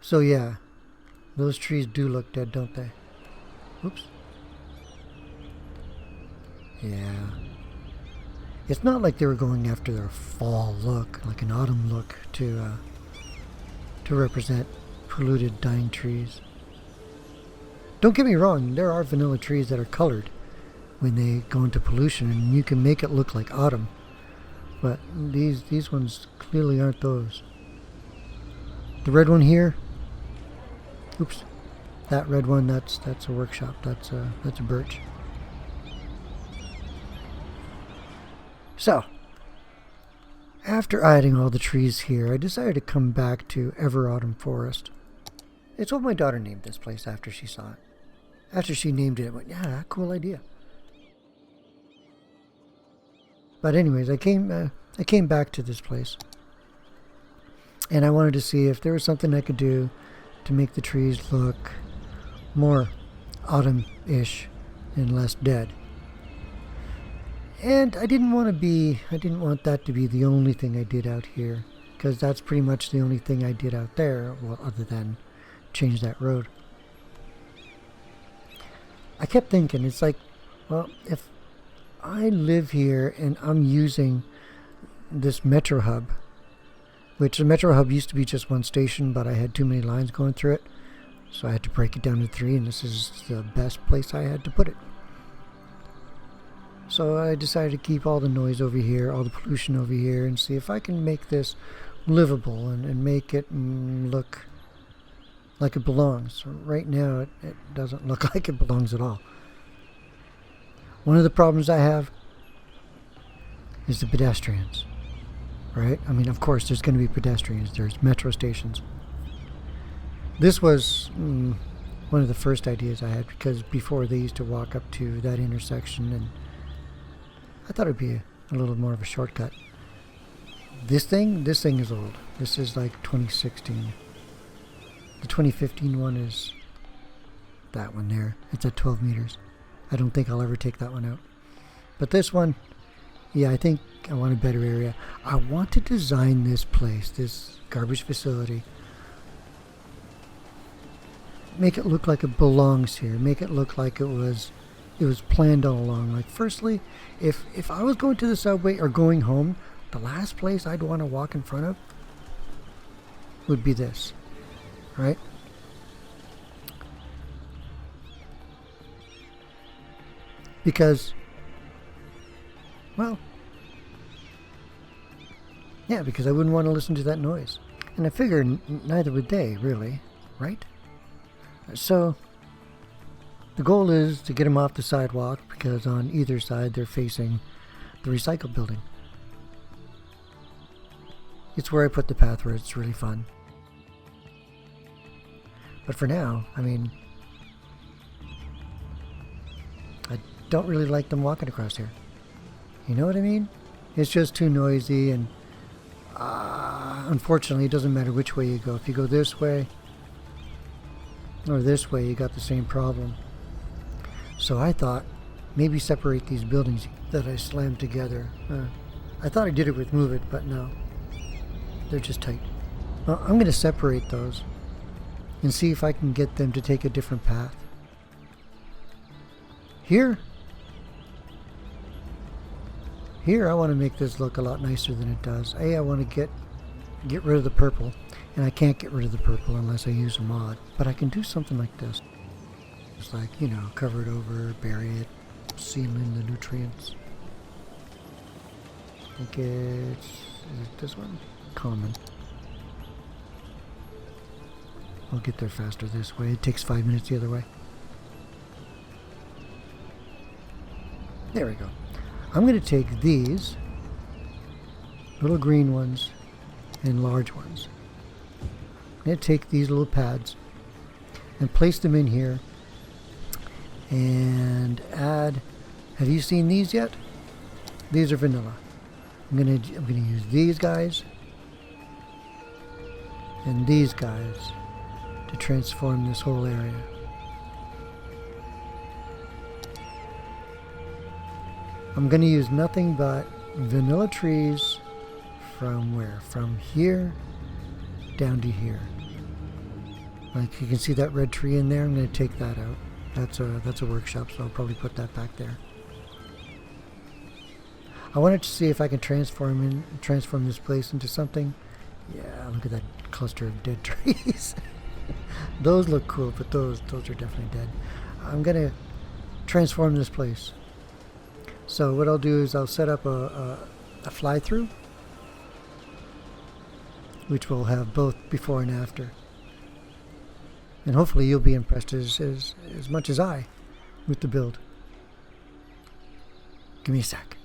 So yeah, those trees do look dead, don't they? Oops. Yeah. It's not like they were going after their fall look, like an autumn look, to represent polluted, dying trees. Don't get me wrong, there are vanilla trees that are colored when they go into pollution, and you can make it look like autumn. But these ones clearly aren't those. The red one here, oops, that red one, that's a workshop. That's a birch. So, after adding all the trees here, I decided to come back to Ever Autumn Forest. It's what my daughter named this place after she saw it. After she named it, I went, yeah, cool idea. But anyways, I came back to this place, and I wanted to see if there was something I could do to make the trees look more autumn-ish and less dead. And I didn't want that to be the only thing I did out here, because that's pretty much the only thing I did out there, well, other than change that road. I kept thinking, it's like, well, if I live here and I'm using this metro hub, which the metro hub used to be just one station, but I had too many lines going through it, so I had to break it down to 3, and this is the best place I had to put it. So I decided to keep all the noise over here, all the pollution over here, and see if I can make this livable and make it look like it belongs. Right now, it doesn't look like it belongs at all. One of the problems I have is the pedestrians, right? I mean, of course, there's going to be pedestrians. There's metro stations. This was one of the first ideas I had, because before they used to walk up to that intersection, and I thought it'd be a little more of a shortcut. This thing is old. This is like 2016. The 2015 one is that one there. It's at 12 meters. I don't think I'll ever take that one out. But this one, yeah, I think I want a better area. I want to design this place, this garbage facility, make it look like it belongs here. Make it look like it was planned all along. Like, firstly, if I was going to the subway or going home, the last place I'd want to walk in front of would be this, right? Because, well, yeah, because I wouldn't want to listen to that noise. And I figure neither would they, really, right? So the goal is to get them off the sidewalk, because on either side they're facing the recycle building. It's where I put the path, where it's really fun. But for now, I mean, I don't really like them walking across here. You know what I mean? It's just too noisy, and unfortunately, it doesn't matter which way you go. If you go this way or this way, you got the same problem. So I thought, maybe separate these buildings that I slammed together. I thought I did it with Move It, but no. They're just tight. Well, I'm going to separate those and see if I can get them to take a different path. Here, I want to make this look a lot nicer than it does. I want to get rid of the purple, and I can't get rid of the purple unless I use a mod. But I can do something like this. It's like, you know, cover it over, bury it, seal in the nutrients. I think is it this one? Common. I'll get there faster this way. It takes 5 minutes the other way. There we go. I'm going to take these little green ones and large ones. I'm going to take these little pads and place them in here and add, have you seen these yet? These are vanilla. I'm going to use these guys and these guys to transform this whole area. I'm going to use nothing but vanilla trees from where? From here down to here. Like you can see that red tree in there. I'm going to take that out. That's a workshop, so I'll probably put that back there. I wanted to see if I can transform this place into something. Yeah, look at that cluster of dead trees. Those look cool, but those are definitely dead. I'm gonna transform this place. So what I'll do is I'll set up a fly-through, which will have both before and after. And hopefully you'll be impressed as much as I with the build. Give me a sec.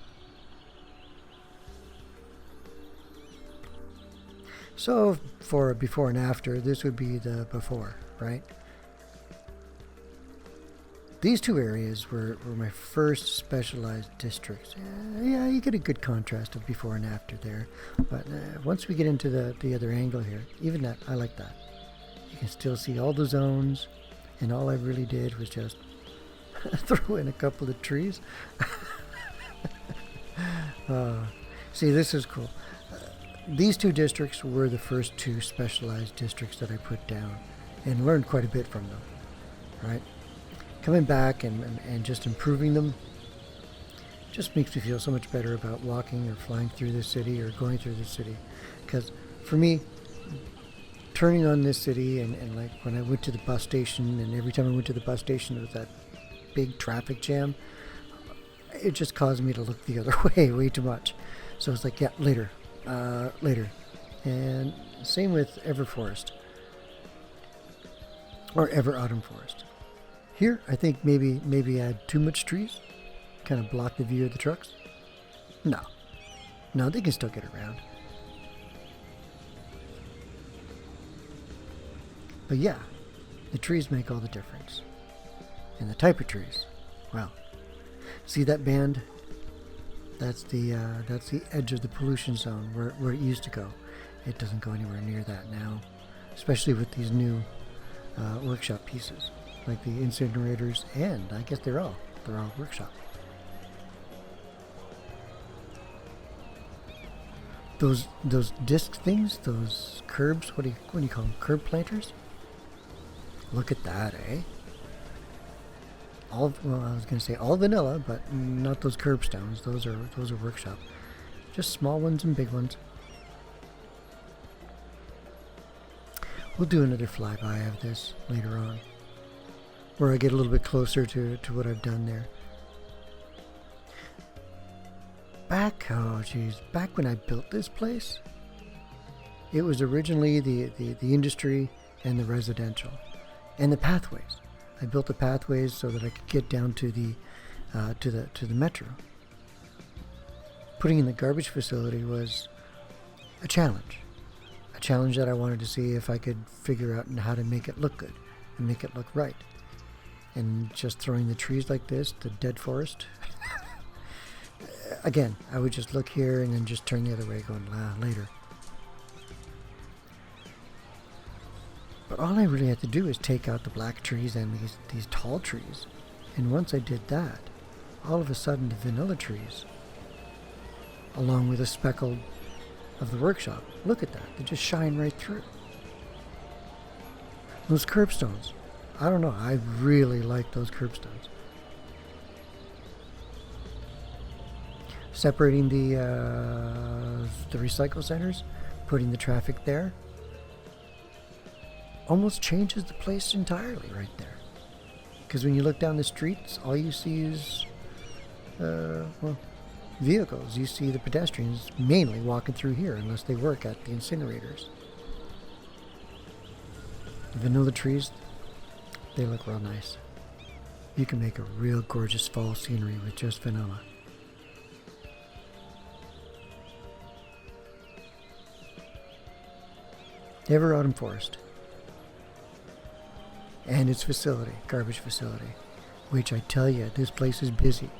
So for before and after, this would be the before, right? These two areas were my first specialized districts. Yeah, you get a good contrast of before and after there. But once we get into the other angle here, even that, I like that. You can still see all the zones, and all I really did was just throw in a couple of trees. See, this is cool. These two districts were the first two specialized districts that I put down and learned quite a bit from them, right? Coming back and just improving them just makes me feel so much better about walking or flying through the city or going through the city. Because for me, turning on this city and like when I went to the bus station, and every time I went to the bus station there was that big traffic jam, it just caused me to look the other way too much. So it's like, yeah, later. And same with Everforest or Ever Autumn Forest. Here, I think maybe add too much trees, kind of block the view of the trucks. No, they can still get around. But yeah, the trees make all the difference. And the type of trees, well, see that band? That's the edge of the pollution zone where it used to go. It doesn't go anywhere near that now, especially with these new workshop pieces, like the incinerators, and I guess they're all workshop. Those disc things, those curbs, what do you call them? Curb planters? Look at that, eh? I was going to say all vanilla, but not those curbstones. Those are workshop. Just small ones and big ones. We'll do another flyby of this later on, where I get a little bit closer to what I've done there. Back when I built this place, it was originally the industry and the residential, and the pathways. I built the pathways so that I could get down to the metro. Putting in the garbage facility was a challenge that I wanted to see if I could figure out how to make it look good and make it look right. And just throwing the trees like this, the dead forest. Again, I would just look here and then just turn the other way, going later. But all I really had to do is take out the black trees and these tall trees. And once I did that, all of a sudden the vanilla trees, along with the speckled of the workshop, look at that, they just shine right through. Those curbstones, I don't know, I really like those curbstones. Separating the recycle centers, putting the traffic there, almost changes the place entirely right there. Because when you look down the streets, all you see is, vehicles. You see the pedestrians mainly walking through here unless they work at the incinerators. The vanilla trees, they look real nice. You can make a real gorgeous fall scenery with just vanilla. Ever Autumn Forest. And its facility, garbage facility, which I tell you, this place is busy.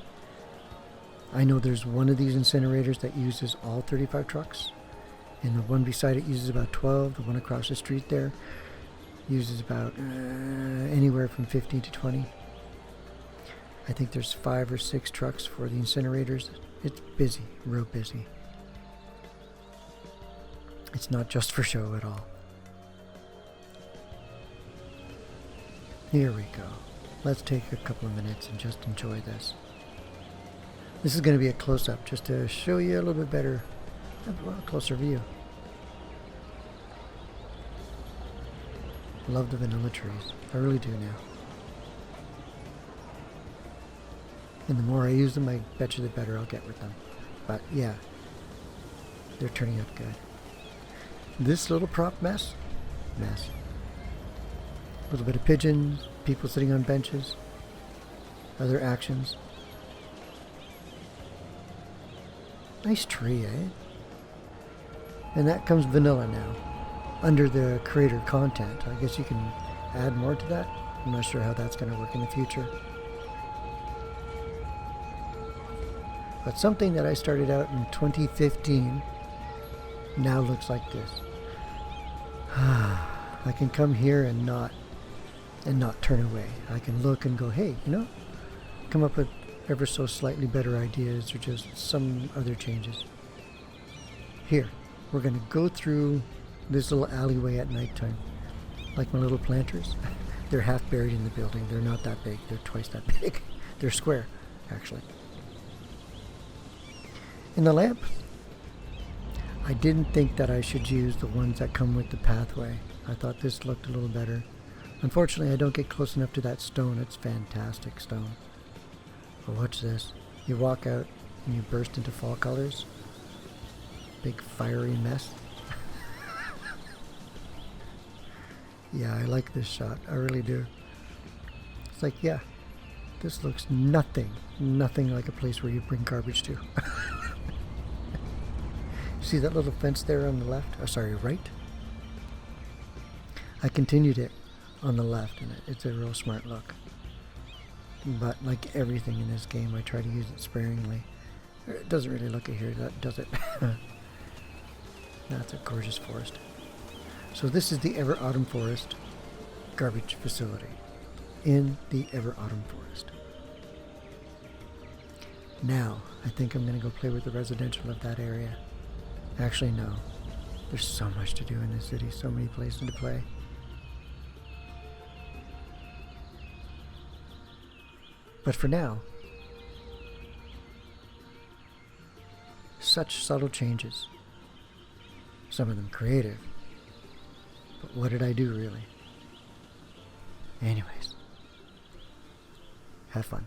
I know there's one of these incinerators that uses all 35 trucks, and the one beside it uses about 12. The one across the street there uses about anywhere from 15 to 20. I think there's 5 or 6 trucks for the incinerators. It's busy, real busy. It's not just for show at all. Here we go. Let's take a couple of minutes and just enjoy this. This is going to be a close-up just to show you a little bit better, a closer view. Love the vanilla trees. I really do now. And the more I use them, I bet you the better I'll get with them. But yeah, they're turning out good. This little prop mess. A little bit of pigeons, people sitting on benches, other actions. Nice tree, eh? And that comes vanilla now, under the creator content. I guess you can add more to that. I'm not sure how that's going to work in the future. But something that I started out in 2015 now looks like this. I can come here and not turn away. I can look and go, hey, come up with ever so slightly better ideas or just some other changes. Here, we're going to go through this little alleyway at nighttime. Like my little planters. They're half buried in the building. They're not that big. They're twice that big. They're square, actually. In the lamp, I didn't think that I should use the ones that come with the pathway. I thought this looked a little better. Unfortunately, I don't get close enough to that stone. It's fantastic stone. But watch this. You walk out and you burst into fall colors. Big fiery mess. Yeah, I like this shot. I really do. It's like, yeah, this looks nothing like a place where you bring garbage to. See that little fence there on the left? Oh, sorry, right? I continued it on the left, and it's a real smart look. But like everything in this game, I try to use it sparingly. It doesn't really look it here, does it? That's a gorgeous forest. So this is the Ever Autumn Forest garbage facility in the Ever Autumn Forest. Now, I think I'm going to go play with the residential of that area. Actually, no. There's so much to do in this city, so many places to play. But for now, such subtle changes. Some of them creative. But what did I do, really? Anyways, have fun.